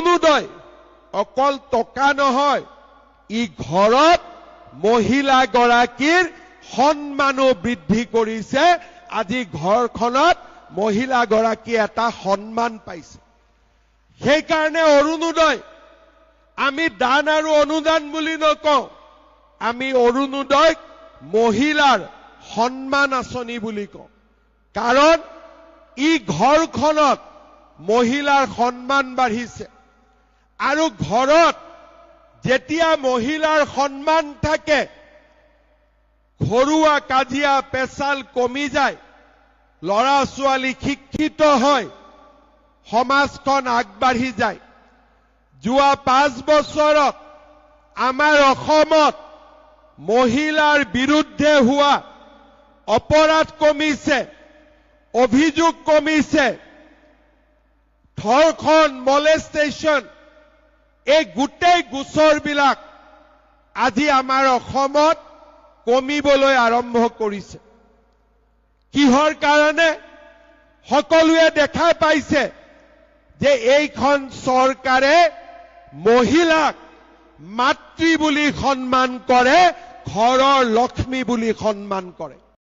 অৰুণোদয় অকল টকা নহয়, ই ঘৰত মহিলাগৰাকীৰ সন্মানো বৃদ্ধি কৰিছে। আজি ঘৰখনত মহিলাগৰাকী এটা সন্মান পাইছে। সেইকাৰণে অৰুণোদয় আমি দান আৰু অনুদান বুলি নকওঁ, আমি অৰুণোদয়ক মহিলাৰ সন্মান আঁচনি বুলি কওঁ। কাৰণ ই ঘৰখনত মহিলাৰ সন্মান বাঢ়িছে। আৰু ঘৰত যেতিয়া মহিলাৰ সন্মান থাকে, ঘৰুৱা কাজিয়া পেচাল কমি যায়, ল'ৰা ছোৱালী শিক্ষিত হয়, সমাজখন আগবাঢ়ি যায়। যোৱা 5 বছৰত আমাৰ অসমত মহিলাৰ বিৰুদ্ধে হোৱা অপৰাধ কমিছে, অভিযোগ কমিছে। ধৰ্ষণ, মলেষ্টেশ্যন, এই গোটেই গোচৰবিলাক আজি আমাৰ অসমত কমিবলৈ আৰম্ভ কৰিছে। কিহৰ কাৰণে? সকলোৱে দেখা পাইছে যে এইখন চৰকাৰে মহিলাক মাতৃ বুলি সন্মান কৰে, ঘৰৰ লক্ষ্মী বুলি সন্মান কৰে।